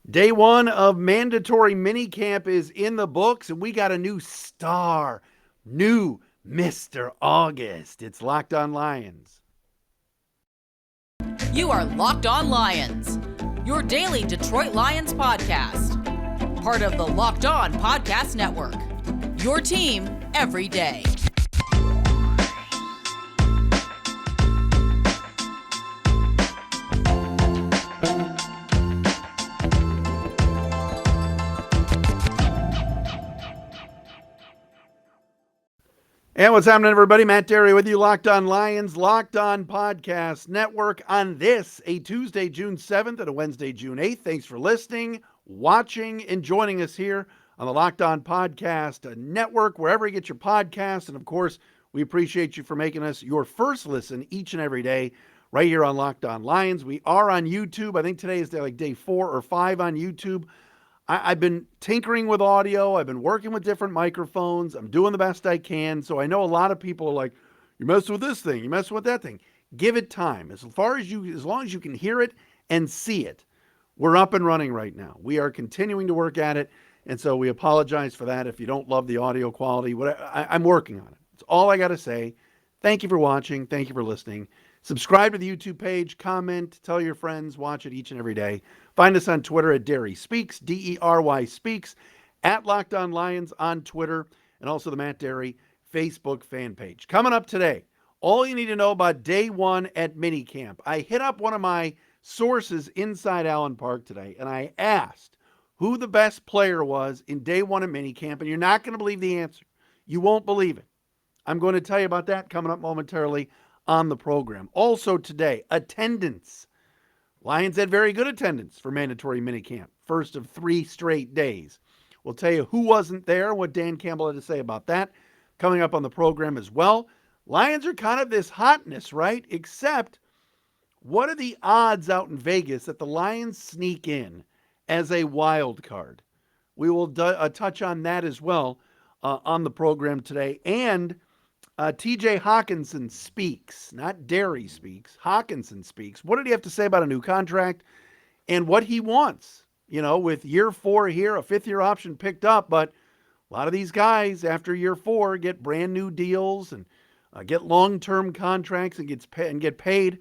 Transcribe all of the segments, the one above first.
Day one of mandatory minicamp is in the books, and we got a new star, new Mr. August. It's Locked on Lions. You are Locked On Lions, your daily Detroit Lions podcast. Part of the Locked On Podcast Network, your team every day. And what's happening, everybody? Matt Derry with you, Locked on Lions, Locked on Podcast Network on this, a Tuesday, June 7th and a Wednesday, June 8th. Thanks for listening, watching, and joining us here on the Locked on Podcast Network, wherever you get your podcasts. And of course, we appreciate you for making us your first listen each and every day right here on Locked on Lions. We are on YouTube. I think today is day 4 or 5 on YouTube. I've been tinkering with audio. I've been working with different microphones. I'm doing the best I can. So I know a lot of people are like, you messed with this thing, you messed with that thing. Give it time. As long as you can hear it and see it, we're up and running right now. We are continuing to work at it. And so we apologize for that if you don't love the audio quality. I'm working on it. That's all I got to say. Thank you for watching. Thank you for listening. Subscribe to the YouTube page, comment, tell your friends, watch it each and every day. Find us on Twitter at Derry Speaks, Dery Speaks, at Locked on Lions on Twitter, and also the Matt Derry Facebook fan page. Coming up today, all you need to know about day one at minicamp. I hit up one of my sources inside Allen Park today, and I asked who the best player was in day one at minicamp, and you're not going to believe the answer. You won't believe it. I'm going to tell you about that coming up momentarily on the program. Also today, attendance. Lions had very good attendance for mandatory minicamp, first of 3 straight days. We'll tell you who wasn't there, what Dan Campbell had to say about that, coming up on the program as well. Lions are kind of this hotness, right? Except, what are the odds out in Vegas that the Lions sneak in as a wild card? We will touch on that as well on the program today. And TJ Hockenson speaks, not Derry speaks. Hockenson speaks. What did he have to say about a new contract and what he wants? You know, with year 4 here, a 5th-year option picked up, but a lot of these guys after year 4 get brand new deals and get long-term contracts and get paid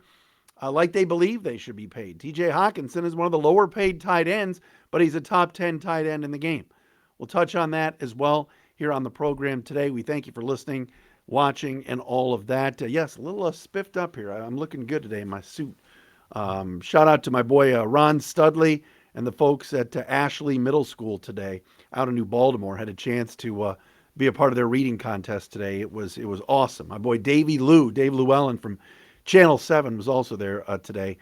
like they believe they should be paid. TJ Hockenson is one of the lower-paid tight ends, but he's a top 10 tight end in the game. We'll touch on that as well here on the program today. We thank you for listening, watching, and all of that. Yes, a little spiffed up here. I'm looking good today in my suit. Shout out to my boy Ron Studley and the folks at Ashley Middle School today out in New Baltimore. Had a chance to be a part of their reading contest today. It was awesome. My boy Dave Llewellyn from Channel 7 was also there today,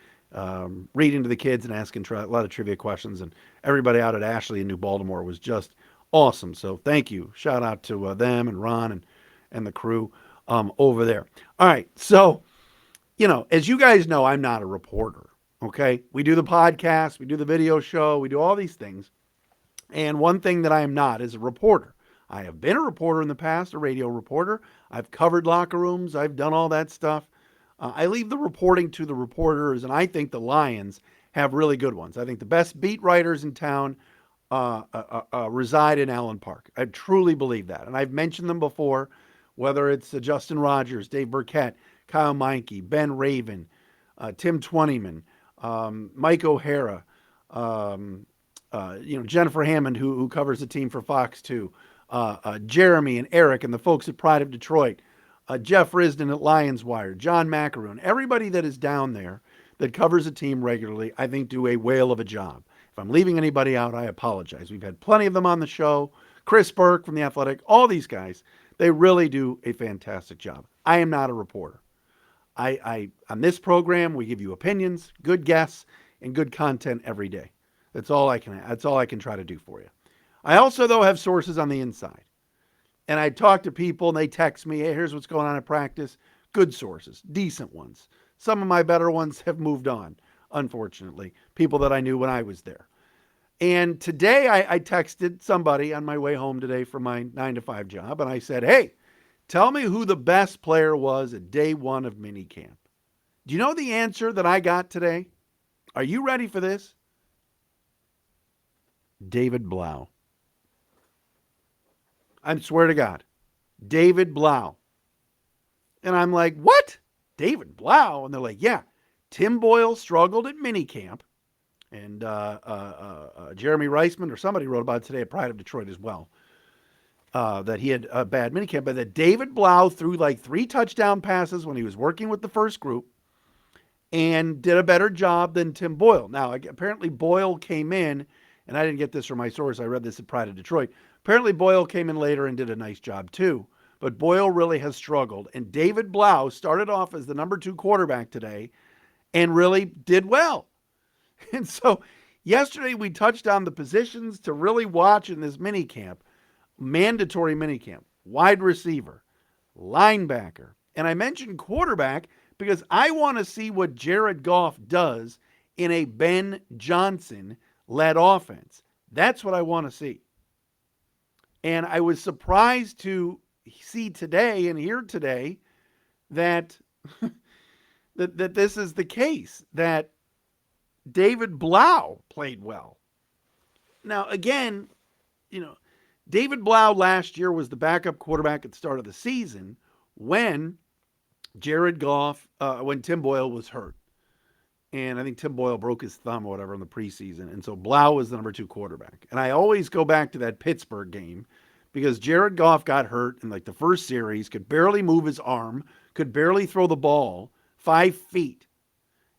reading to the kids and asking a lot of trivia questions. And everybody out at Ashley in New Baltimore was just awesome. So thank you. Shout out to them and Ron and the crew over there. All right. So, you know, as you guys know, I'm not a reporter. Okay. We do the podcast, we do the video show, we do all these things. And one thing that I am not is a reporter. I have been a reporter in the past, a radio reporter. I've covered locker rooms. I've done all that stuff. I leave the reporting to the reporters, and I think the Lions have really good ones. I think the best beat writers in town reside in Allen Park. I truly believe that. And I've mentioned them before, whether it's Justin Rogers, Dave Burkett, Kyle Meinke, Ben Raven, Tim Twentyman, Mike O'Hara, Jennifer Hammond, who covers the team for Fox 2, Jeremy and Eric and the folks at Pride of Detroit, Jeff Risden at Lions Wire, John Macaroon, everybody that is down there that covers the team regularly, I think do a whale of a job. If I'm leaving anybody out, I apologize. We've had plenty of them on the show. Chris Burke from The Athletic, all these guys, they really do a fantastic job. I am not a reporter. On this program, we give you opinions, good guests, and good content every day. That's all I can try to do for you. I also, though, have sources on the inside. And I talk to people and they text me, hey, here's what's going on at practice. Good sources, decent ones. Some of my better ones have moved on, unfortunately. People that I knew when I was there. And today I texted somebody on my way home today from my 9-to-5 job. And I said, hey, tell me who the best player was at day one of minicamp. Do you know the answer that I got today? Are you ready for this? David Blau. I swear to God. David Blau. And I'm like, what? David Blau? And they're like, yeah. Tim Boyle struggled at minicamp. And Jeremy Reisman or somebody wrote about it today at Pride of Detroit as well. That he had a bad minicamp, but that David Blau threw like 3 touchdown passes when he was working with the first group and did a better job than Tim Boyle. Now, apparently Boyle came in, and I didn't get this from my source. I read this at Pride of Detroit. Apparently Boyle came in later and did a nice job too. But Boyle really has struggled. And David Blau started off as the number 2 quarterback today and really did well. And so yesterday we touched on the positions to really watch in this mini camp. Mandatory minicamp, wide receiver, linebacker. And I mentioned quarterback because I want to see what Jared Goff does in a Ben Johnson-led offense. That's what I want to see. And I was surprised to see today and hear today that, that this is the case, that David Blau played well. Now, again, David Blau last year was the backup quarterback at the start of the season when Jared Goff, when Tim Boyle was hurt. And I think Tim Boyle broke his thumb or whatever in the preseason. And so Blau was the number 2 quarterback. And I always go back to that Pittsburgh game because Jared Goff got hurt in like the first series, could barely move his arm, could barely throw the ball 5 feet.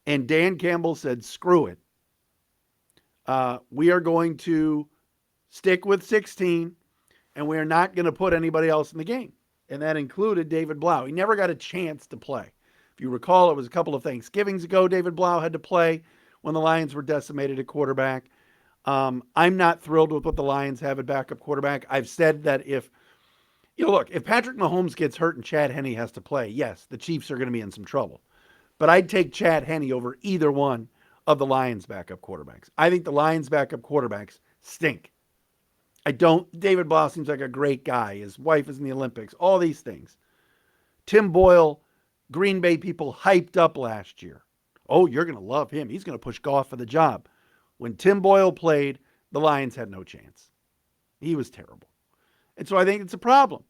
And Dan Campbell said, screw it. We are going to stick with 16, and we are not going to put anybody else in the game. And that included David Blau. He never got a chance to play. If you recall, it was a couple of Thanksgivings ago David Blau had to play when the Lions were decimated at quarterback. I'm not thrilled with what the Lions have at backup quarterback. I've said that if Patrick Mahomes gets hurt and Chad Henne has to play, yes, the Chiefs are going to be in some trouble. But I'd take Chad Henne over either one of the Lions' backup quarterbacks. I think the Lions' backup quarterbacks stink. David Blau seems like a great guy. His wife is in the Olympics, all these things. Tim Boyle, Green Bay people hyped up last year. Oh, you're going to love him. He's going to push Goff for the job. When Tim Boyle played, the Lions had no chance. He was terrible. And so I think it's a problem.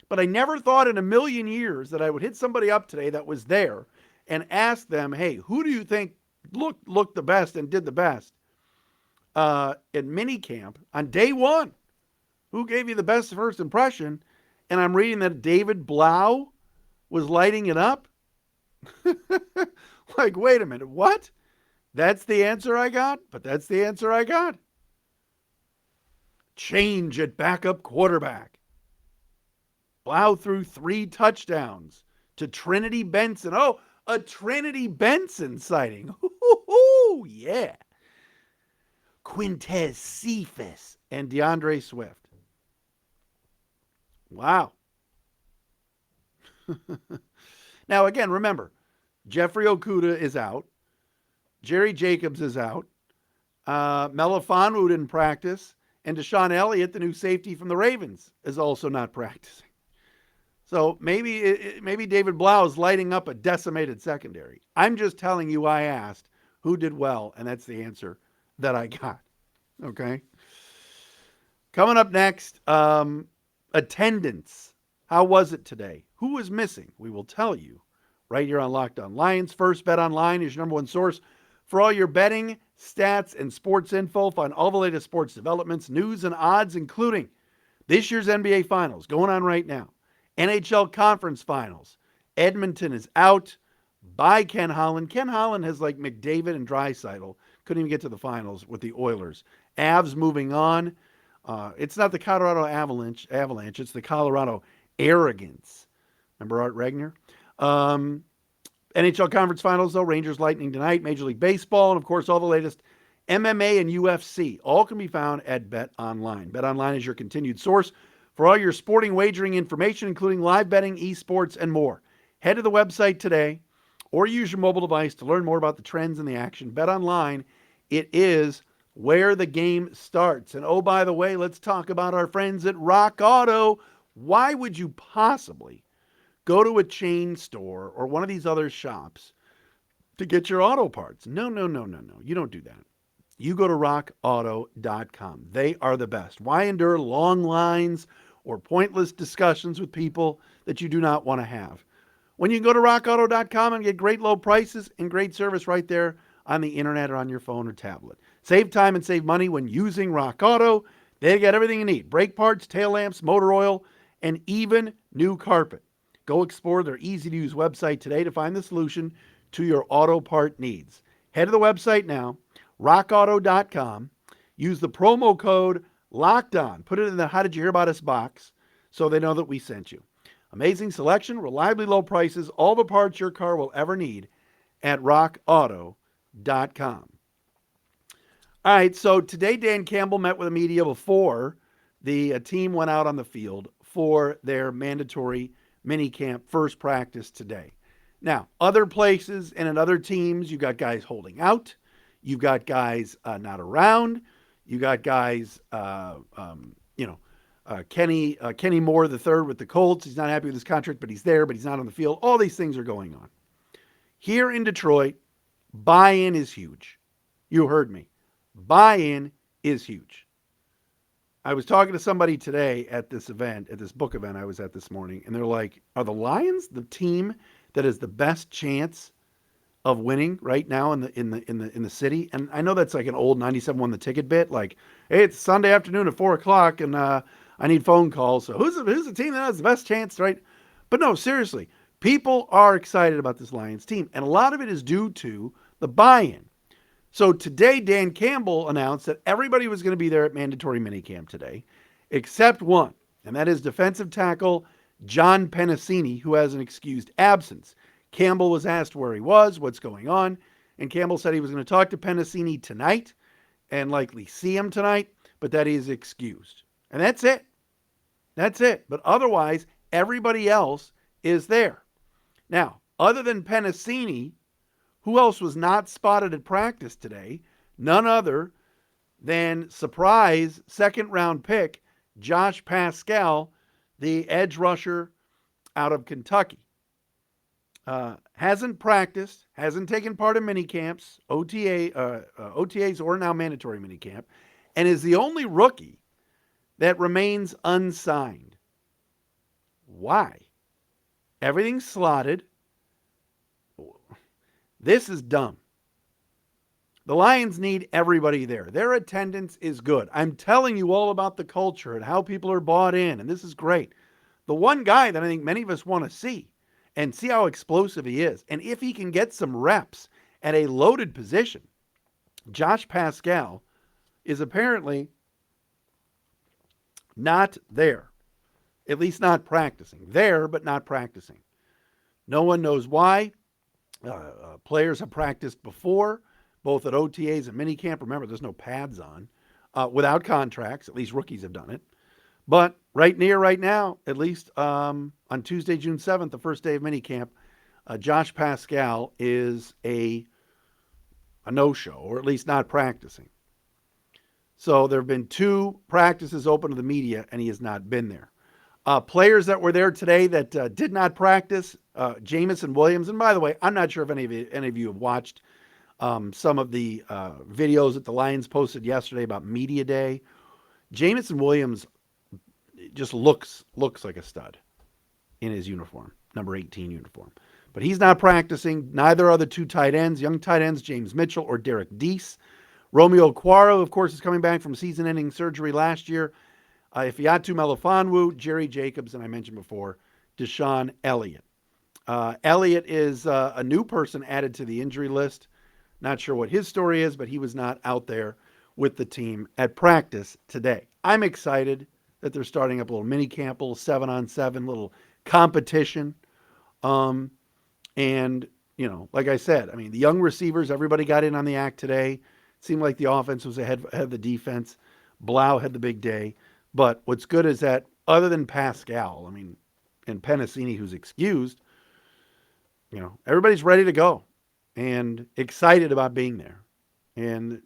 But I never thought in a million years that I would hit somebody up today that was there and ask them, hey, who do you think looked the best and did the best at minicamp on day one? Who gave you the best first impression? And I'm reading that David Blau was lighting it up. Like, wait a minute, what? That's the answer I got? But that's the answer I got. Change at backup quarterback. Blau threw 3 touchdowns to Trinity Benson. Oh, a Trinity Benson sighting. Ooh, yeah. Quintez Cephas and DeAndre Swift. Wow. Now, again, remember, Jeffrey Okudah is out. Jerry Jacobs is out. Melifonwu didn't practice. And Deshaun Elliott, the new safety from the Ravens, is also not practicing. So maybe David Blau is lighting up a decimated secondary. I'm just telling you I asked who did well, and that's the answer that I got. Okay? Coming up next, attendance. How was it today? Who was missing? We will tell you right here on Locked On Lions. First, Bet Online is your number one source for all your betting, stats, and sports info. Find all the latest sports developments, news, and odds, including this year's NBA Finals going on right now. NHL Conference Finals. Edmonton is out by Ken Holland. Ken Holland has like McDavid and Draisaitl. Couldn't even get to the finals with the Oilers. Avs moving on. It's not the Colorado Avalanche. It's the Colorado Arrogance. Remember Art Regner? NHL Conference Finals, though. Rangers Lightning tonight. Major League Baseball. And, of course, all the latest MMA and UFC. All can be found at Bet Online. Bet Online is your continued source for all your sporting wagering information, including live betting, esports, and more. Head to the website today or use your mobile device to learn more about the trends and the action. Bet Online, it is where the game starts. And, oh, by the way, let's talk about our friends at Rock Auto. Why would you possibly go to a chain store or one of these other shops to get your auto parts? No. You don't do that. you go to rockauto.com. They are the best. Why endure long lines or pointless discussions with people that you do not want to have? When you can go to rockauto.com and get great low prices and great service right there on the internet or on your phone or tablet. Save time and save money when using Rock Auto. They got everything you need: brake parts, tail lamps, motor oil, and even new carpet. Go explore their easy to use website today to find the solution to your auto part needs. Head to the website now, rockauto.com. Use the promo code LOCKEDON. Put it in the How Did You Hear About Us box so they know that we sent you. Amazing selection, reliably low prices, all the parts your car will ever need at rockauto.com. All right, so today Dan Campbell met with the media before the team went out on the field for their mandatory minicamp first practice today. Now, other places and in other teams, you've got guys holding out. You've got guys not around. You got guys, Kenny Moore III with the Colts. He's not happy with his contract, but he's there, but he's not on the field. All these things are going on. Here in Detroit, buy-in is huge. You heard me. Buy-in is huge. I was talking to somebody today at this event, at this book event I was at this morning, and they're like, are the Lions the team that has the best chance of winning right now in the city? And I know that's like an old 97 won the ticket bit, like, hey, it's Sunday afternoon at 4:00 and I need phone calls. So who's the team that has the best chance, right? But no, seriously, people are excited about this Lions team, and a lot of it is due to the buy-in. So today, Dan Campbell announced that everybody was going to be there at mandatory minicamp today, except one, and that is defensive tackle John Pennicini, who has an excused absence. Campbell was asked where he was, what's going on, and Campbell said he was going to talk to Pennicini tonight and likely see him tonight, but that he is excused. And that's it. That's it. But otherwise, everybody else is there. Now, other than Pennicini, who else was not spotted at practice today? None other than surprise second-round pick Josh Pascal, the edge rusher out of Kentucky. Hasn't practiced, hasn't taken part in minicamps, OTAs or now mandatory minicamp, and is the only rookie that remains unsigned. Why? Everything's slotted. This is dumb. The Lions need everybody there. Their attendance is good. I'm telling you all about the culture and how people are bought in, and this is great. The one guy that I think many of us want to see and see how explosive he is, and if he can get some reps at a loaded position, Josh Pascal is apparently not there, at least not practicing. There, but not practicing. No one knows why. Players have practiced before, both at OTAs and minicamp. Remember, there's no pads on, without contracts. At least rookies have done it. But right now, at least on Tuesday, June 7th, the first day of minicamp, Josh Pascal is a no-show, or at least not practicing. So there have been 2 practices open to the media, and he has not been there. Players that were there today that did not practice, Jamison Williams. And by the way, I'm not sure if any of you have watched some of the videos that the Lions posted yesterday about Media Day. Jamison Williams just looks like a stud in his uniform, number 18 uniform. But he's not practicing. Neither are the 2 tight ends, young tight ends, James Mitchell or Derek Deese. Romeo Quaro, of course, is coming back from season-ending surgery last year. Ifeatu Melifonwu, Jerry Jacobs, and I mentioned before, Deshaun Elliott. Elliott is a new person added to the injury list. Not sure what his story is, but he was not out there with the team at practice today. I'm excited that they're starting up a little mini camp, a little 7-on-7, little competition. And, like I said, I mean, the young receivers, everybody got in on the act today. It seemed like the offense was ahead of the defense. Blau had the big day. But what's good is that other than Pascal, I mean, and Pennicini, who's excused, everybody's ready to go and excited about being there. And,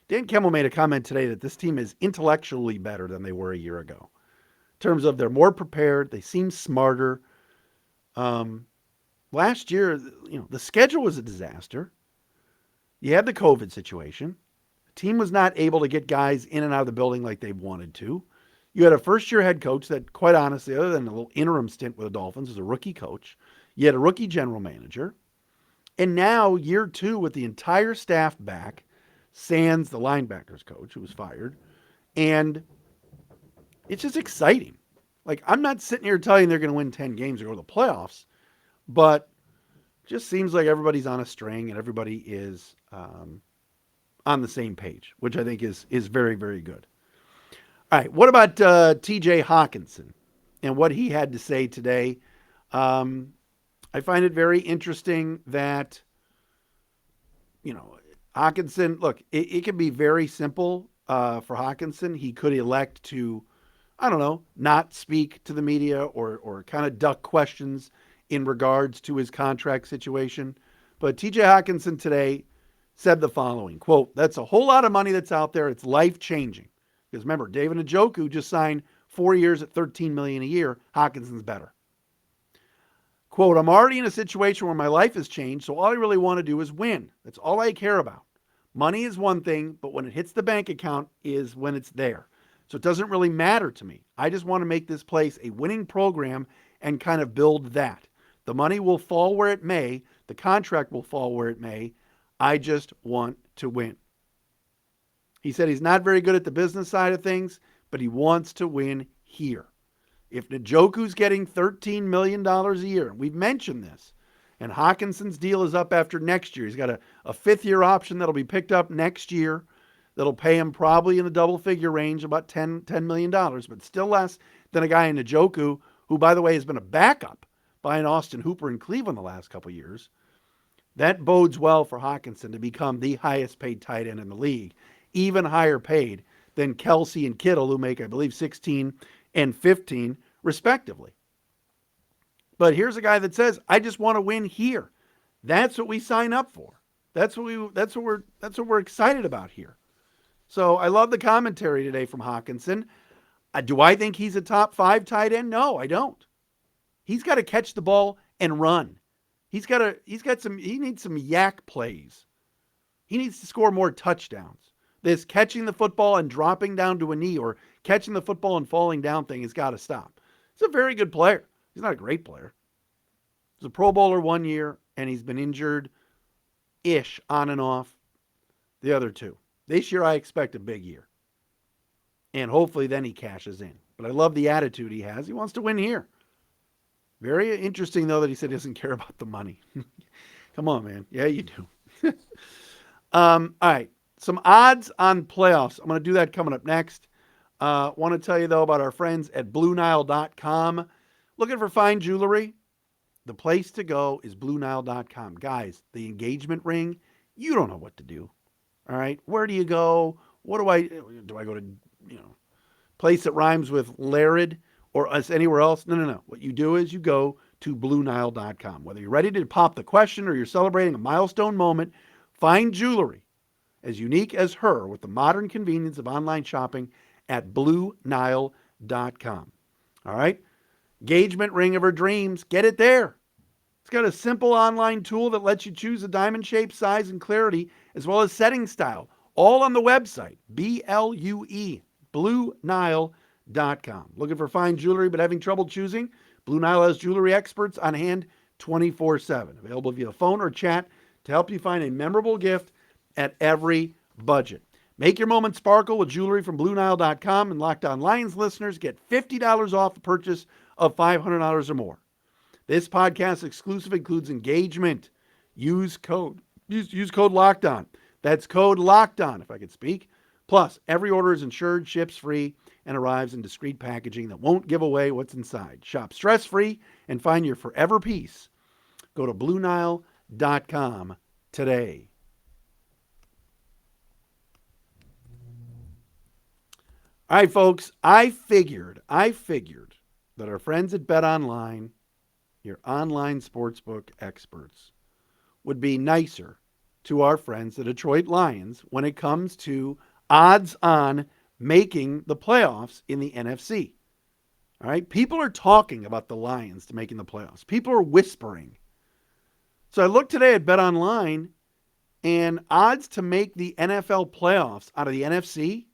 Dan Campbell made a comment today that this team is intellectually better than they were a year ago. In terms of they're more prepared, they seem smarter. Last year, the schedule was a disaster. You had the COVID situation. Team was not able to get guys in and out of the building like they wanted to. You had a first-year head coach that, quite honestly, other than a little interim stint with the Dolphins, was a rookie coach. You had a rookie general manager. And now, year 2, with the entire staff back, sans the linebackers coach who was fired, and it's just exciting. Like, I'm not sitting here telling you they're going to win 10 games or go to the playoffs, but it just seems like everybody's on a string and everybody is on the same page, which I think is very, very good. All right, what about TJ Hockenson and what he had to say today? I find it very interesting that, Hockenson, look, it can be very simple for Hockenson. He could elect to, I don't know, not speak to the media or kind of duck questions in regards to his contract situation. But TJ Hockenson today said the following, quote, "That's a whole lot of money that's out there. It's life-changing." Because remember, David Njoku just signed 4 years at $13 million a year. Hockenson's better. Quote, "I'm already in a situation where my life has changed, so all I really want to do is win. That's all I care about. Money is one thing, but when it hits the bank account is when it's there. So it doesn't really matter to me. I just want to make this place a winning program and kind of build that. The money will fall where it may. The contract will fall where it may. I just want to win." He said he's not very good at the business side of things, but he wants to win here. If Njoku's getting $13 million a year, and we've mentioned this, and Hockenson's deal is up after next year. He's got a fifth-year option that'll be picked up next year that'll pay him probably in the double-figure range, about $10 million, but still less than a guy in Njoku, who, by the way, has been a backup behind Austin Hooper in Cleveland the last couple of years. That bodes well for Hockenson to become the highest-paid tight end in the league, even higher paid than Kelsey and Kittle, who make, I believe, 16 and 15, respectively. But here's a guy that says, "I just want to win here." That's what we sign up for. That's what we're excited about here. So I love the commentary today from Hockenson. Do I think he's a top 5 tight end? No, I don't. He's got to catch the ball and run. He needs some yak plays. He needs to score more touchdowns. This catching the football and dropping down to a knee or catching the football and falling down thing has got to stop. He's a very good player. He's not a great player. He's a Pro Bowler 1 year, and he's been injured-ish on and off the other 2. This year, I expect a big year. And hopefully then he cashes in. But I love the attitude he has. He wants to win here. Very interesting, though, that he said he doesn't care about the money. Come on, man. Yeah, you do. All right. Some odds on playoffs. I'm going to do that coming up next. Want to tell you, though, about our friends at BlueNile.com. Looking for fine jewelry? The place to go is BlueNile.com. Guys, the engagement ring, you don't know what to do. All right? Where do you go? Do I go to, place that rhymes with Larid or anywhere else? No. What you do is you go to BlueNile.com. Whether you're ready to pop the question or you're celebrating a milestone moment, find jewelry as unique as her with the modern convenience of online shopping at BlueNile.com. All right? Engagement ring of her dreams. Get it there. It's got a simple online tool that lets you choose a diamond shape, size, and clarity, as well as setting style. All on the website, BLUE, BlueNile.com. Looking for fine jewelry but having trouble choosing? Blue Nile has jewelry experts on hand 24/7. Available via phone or chat to help you find a memorable gift at every budget. Make your moment sparkle with jewelry from BlueNile.com, and Locked On Lions listeners get $50 off the purchase of $500 or more. This podcast exclusive includes engagement. Use code Locked On. That's code Locked On, if I could speak. Plus, every order is insured, ships free, and arrives in discreet packaging that won't give away what's inside. Shop stress-free and find your forever peace. Go to BlueNile.com today. All right, folks, I figured that our friends at BetOnline, your online sportsbook experts, would be nicer to our friends, the Detroit Lions, when it comes to odds on making the playoffs in the NFC. All right, people are talking about the Lions to making the playoffs. People are whispering. So I looked today at BetOnline, And odds to make the NFL playoffs out of the NFC,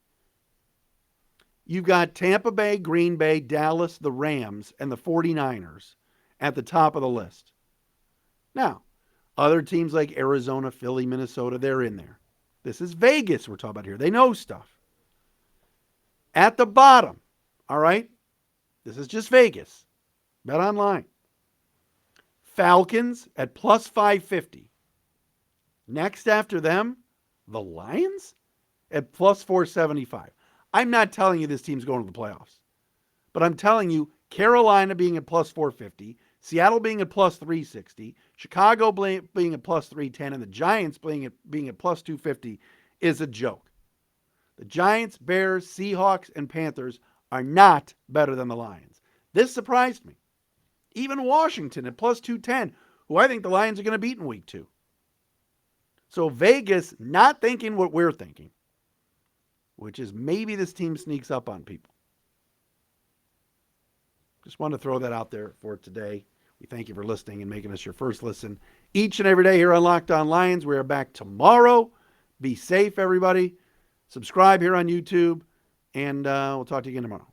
you've got Tampa Bay, Green Bay, Dallas, the Rams, and the 49ers at the top of the list. Now, other teams like Arizona, Philly, Minnesota, they're in there. This is Vegas we're talking about here. They know stuff. At the bottom, all right, this is just Vegas. Bet online. Falcons at plus 550. Next after them, the Lions at plus 475. I'm not telling you this team's going to the playoffs, but I'm telling you Carolina being at plus 450, Seattle being at plus 360, Chicago being at plus 310, and the Giants being at plus 250 is a joke. The Giants, Bears, Seahawks, and Panthers are not better than the Lions. This surprised me. Even Washington at plus 210, who I think the Lions are going to beat in week 2. So Vegas not thinking what we're thinking, which is maybe this team sneaks up on people. Just wanted to throw that out there for today. We thank you for listening and making us your first listen each and every day here on Locked On Lions. We are back tomorrow. Be safe, everybody. Subscribe here on YouTube, and we'll talk to you again tomorrow.